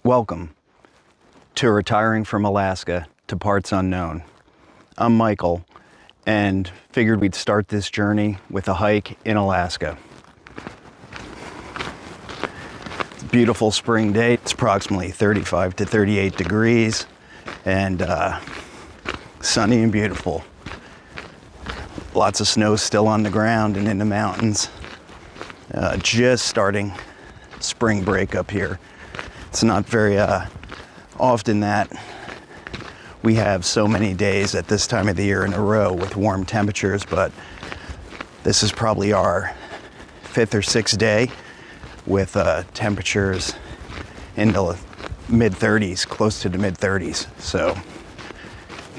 Welcome to Retiring from Alaska to Parts Unknown. I'm Michael and figured we'd start this journey with a hike in Alaska. It's a beautiful spring day. It's approximately 35 to 38 degrees and sunny and beautiful. Lots of snow still on the ground and in the mountains. Just starting spring break up here. It's not very often that we have so many days at this time of the year in a row with warm temperatures, but this is probably our 5th or 6th day with temperatures in the mid-30s, close to the mid-30s. So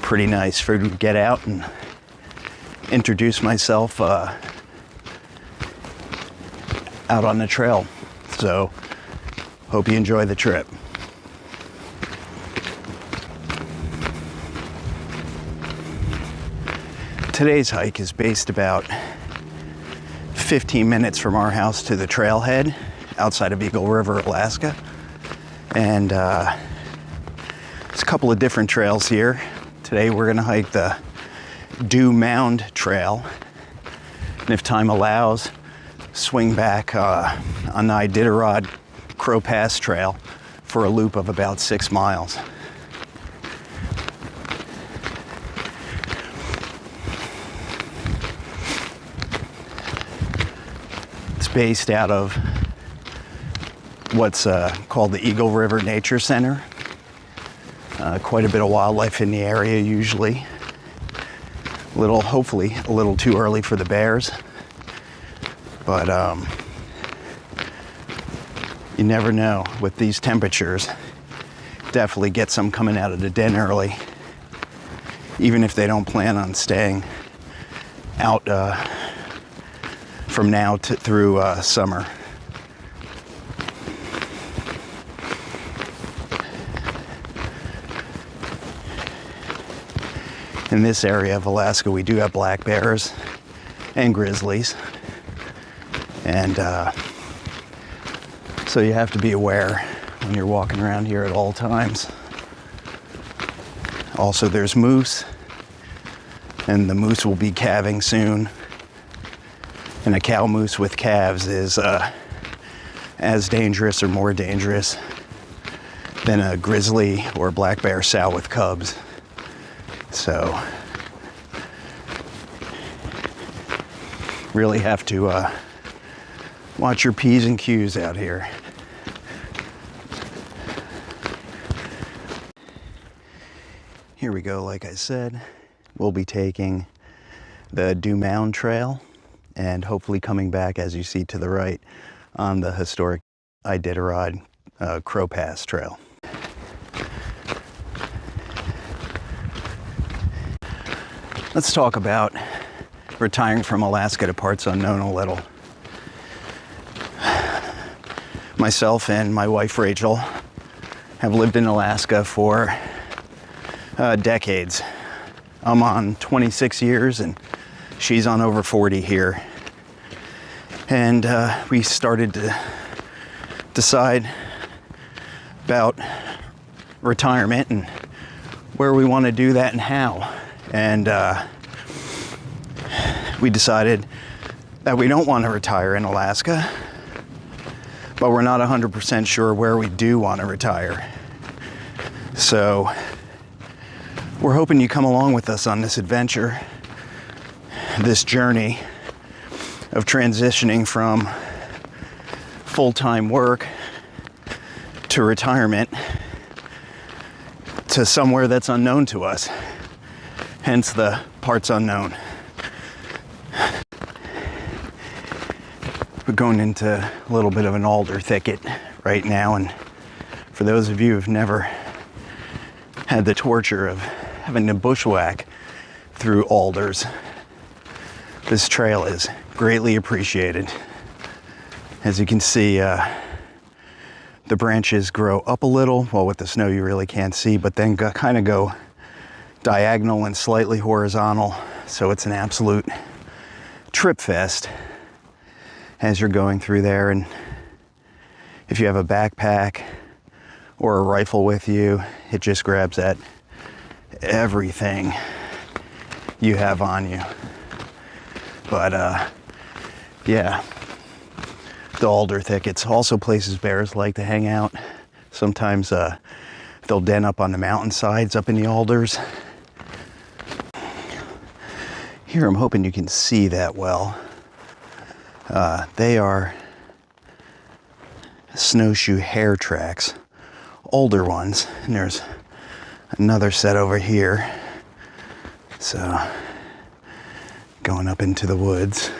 pretty nice. Figured to get out and introduce myself out on the trail. So hope you enjoy the trip. Today's hike is based about 15 minutes from our house to the trailhead outside of Eagle River, Alaska. And there's a couple of different trails here. Today we're gonna hike the Dew Mound Trail. And if time allows, swing back on the Iditarod Crow Pass Trail for a loop of about 6 miles. It's based out of what's called the Eagle River Nature Center. Quite a bit of wildlife in the area usually. Hopefully a little too early for the bears, but you never know with these temperatures. Definitely get some coming out of the den early, even if they don't plan on staying out from now through summer. In this area of Alaska, we do have black bears and grizzlies, and so you have to be aware when you're walking around here at all times. Also, there's moose, and the moose will be calving soon. And a cow moose with calves is as dangerous or more dangerous than a grizzly or black bear sow with cubs. So, really have to watch your P's and Q's out here. Here we go, like I said, we'll be taking the Dew Mound Trail and hopefully coming back, as you see to the right, on the historic Iditarod Crow Pass Trail. Let's talk about retiring from Alaska to Parts Unknown a little. Myself and my wife Rachel have lived in Alaska for decades. I'm on 26 years and she's on over 40 here. And we started to decide about retirement and where we want to do that and how. And we decided that we don't want to retire in Alaska, but we're not 100% sure where we do want to retire. So we're hoping you come along with us on this adventure, this journey of transitioning from full-time work to retirement to somewhere that's unknown to us. Hence the Parts Unknown. We're going into a little bit of an alder thicket right now, and for those of you who've never had the torture of having to bushwhack through alders, this trail is greatly appreciated. As you can see, the branches grow up a little. Well, with the snow you really can't see, but then kind of go diagonal and slightly horizontal. So it's an absolute trip fest as you're going through there. And if you have a backpack or a rifle with you. It just grabs at everything you have on you. But yeah, the alder thickets also places bears like to hang out. Sometimes they'll den up on the mountainsides up in the alders. Here I'm hoping you can see that well. They are snowshoe hare tracks, older ones, and there's another set over here. So going up into the woods,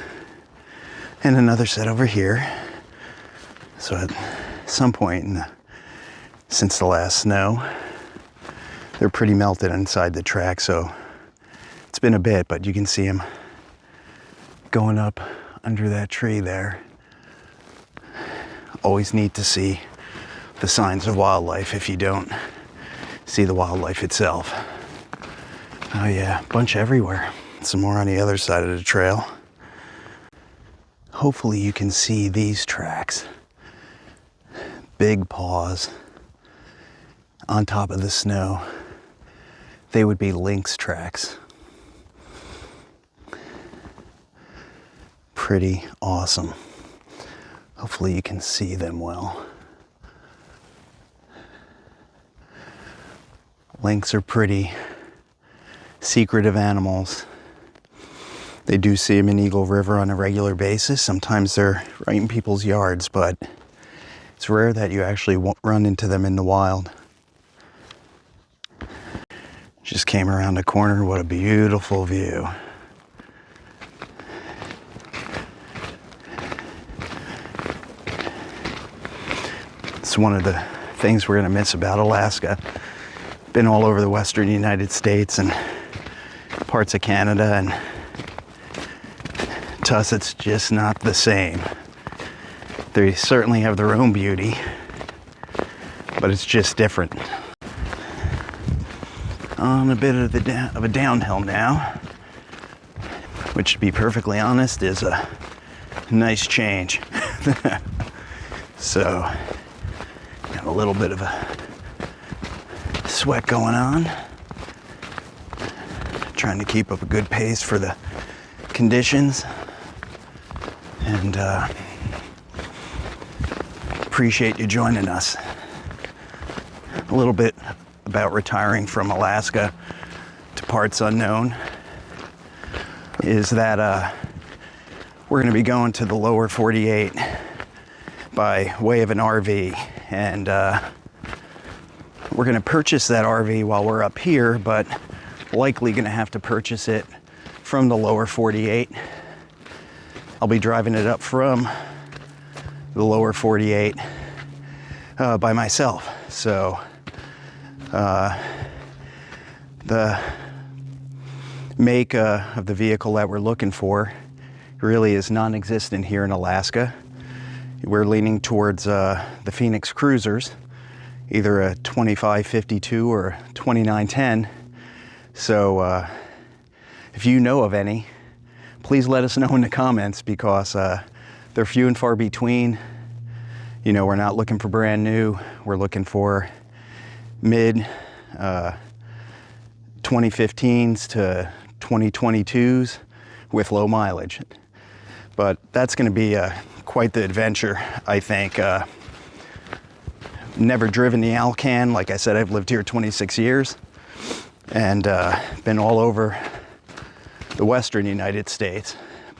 and another set over here. So at some point since the last snow, they're pretty melted inside the track, so it's been a bit, but you can see them going up under that tree there. Always neat to see the signs of wildlife if you don't see the wildlife itself. Oh yeah, bunch everywhere. Some more on the other side of the trail. Hopefully you can see these tracks. Big paws on top of the snow. They would be lynx tracks. Pretty awesome. Hopefully you can see them well. Lynx are pretty secretive animals. They do see them in Eagle River on a regular basis. Sometimes they're right in people's yards, but it's rare that you actually won't run into them in the wild. Just came around the corner. What a beautiful view. It's one of the things we're going to miss about Alaska. Been all over the western United States and parts of Canada, and to us it's just not the same. They certainly have their own beauty, but it's just different. On a bit of a downhill now, which, to be perfectly honest, is a nice change. So, got a little bit of a sweat going on. Trying to keep up a good pace for the conditions, and appreciate you joining us. A little bit about retiring from Alaska to parts unknown is that we're going to be going to the lower 48 by way of an RV, and we're going to purchase that RV while we're up here, but likely going to have to purchase it from the lower 48. I'll be driving it up from the lower 48 by myself. So the make of the vehicle that we're looking for really is non-existent here in Alaska. We're leaning towards the Phoenix Cruisers, either a 2552 or a 2910. So if you know of any, please let us know in the comments, because they're few and far between. You know, we're not looking for brand new. We're looking for mid 2015s to 2022s with low mileage. But that's going to be quite the adventure, I think. Never driven the Alcan. Like I said, I've lived here 26 years and been all over the western United States,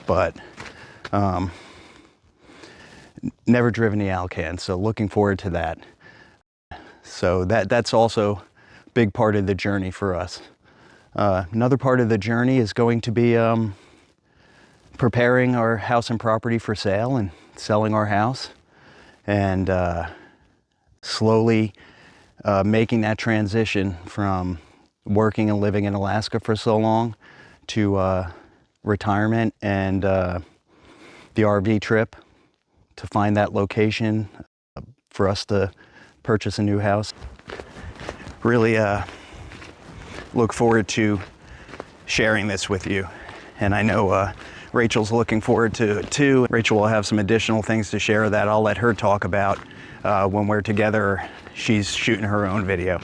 but never driven the Alcan, so looking forward to that. So that's also a big part of the journey for us. Another part of the journey is going to be preparing our house and property for sale and selling our house, and slowly making that transition from working and living in Alaska for so long to retirement and the RV trip to find that location for us to purchase a new house. Really look forward to sharing this with you, and I know Rachel's looking forward to it too. Rachel will have some additional things to share that I'll let her talk about when we're together, she's shooting her own video.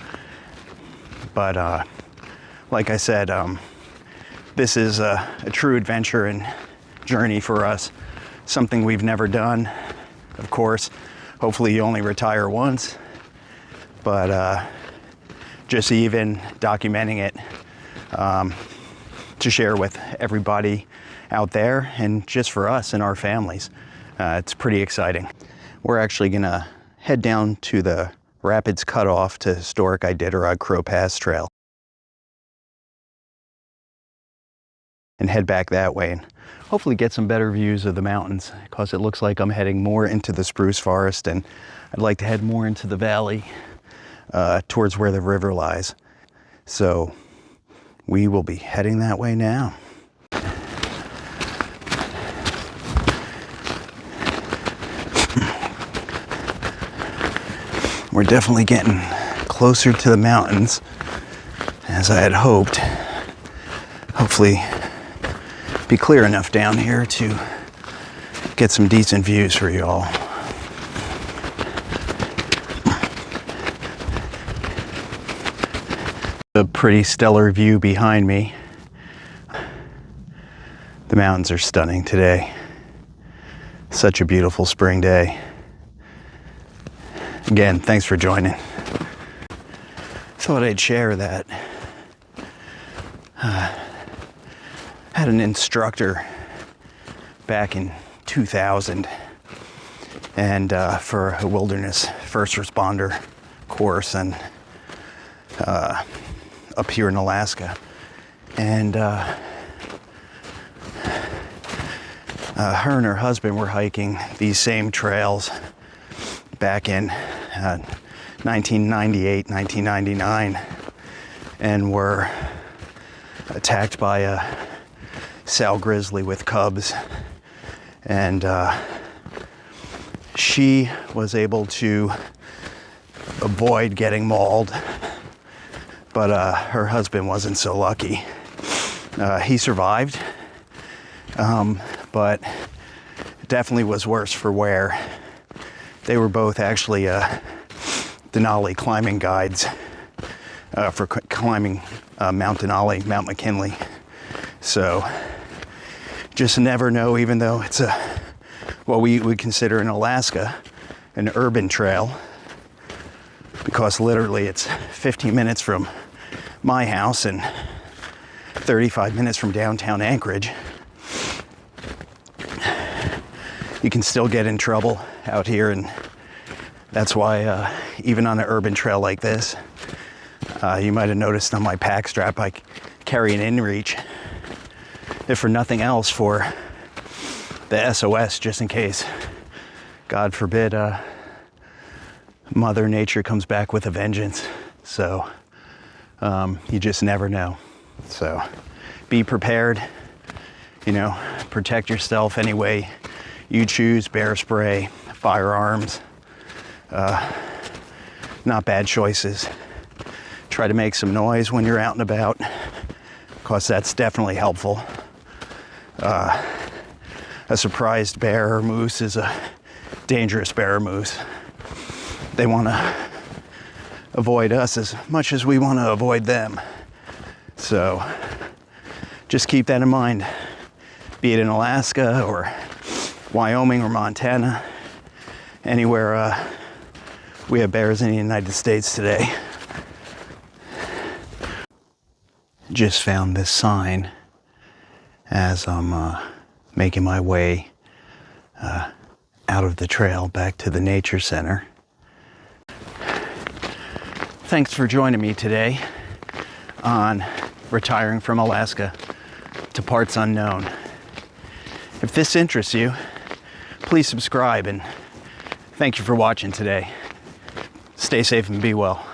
But like I said, this is a true adventure and journey for us. Something we've never done. Of course, hopefully you only retire once. But just even documenting it to share with everybody out there and just for us and our families. It's pretty exciting. We're actually gonna head down to the Rapids Cutoff to historic Iditarod Crow Pass Trail and head back that way and hopefully get some better views of the mountains, because it looks like I'm heading more into the spruce forest, and I'd like to head more into the valley towards where the river lies. So we will be heading that way now. We're definitely getting closer to the mountains as I had hoped. Hopefully be clear enough down here to get some decent views for you all. A pretty stellar view behind me. The mountains are stunning today. Such a beautiful spring day. Again, thanks for joining. Thought I'd share that. Had an instructor back in 2000 and for a wilderness first responder course and up here in Alaska. And her and her husband were hiking these same trails back in 1998, 1999, and were attacked by a sow grizzly with cubs. And she was able to avoid getting mauled, but her husband wasn't so lucky. He survived, but it definitely was worse for wear. They were both actually Denali climbing guides for climbing Mount Denali, Mount McKinley. So just never know, even though it's what we would consider in Alaska an urban trail, because literally it's 15 minutes from my house and 35 minutes from downtown Anchorage. You can still get in trouble out here, and that's why even on an urban trail like this, you might have noticed on my pack strap I carry an inReach, if for nothing else for the SOS, just in case, God forbid, Mother Nature comes back with a vengeance. So you just never know. So be prepared, you know, protect yourself any way you choose. Bear spray, firearms, not bad choices. Try to make some noise when you're out and about, because that's definitely helpful. A surprised bear or moose is a dangerous bear or moose. They want to avoid us as much as we want to avoid them. So just keep that in mind, be it in Alaska or Wyoming or Montana, anywhere we have bears in the United States today. Just found this sign as I'm making my way out of the trail back to the nature center. Thanks for joining me today on retiring from Alaska to parts unknown. If this interests you, please subscribe, and thank you for watching today. Stay safe and be well.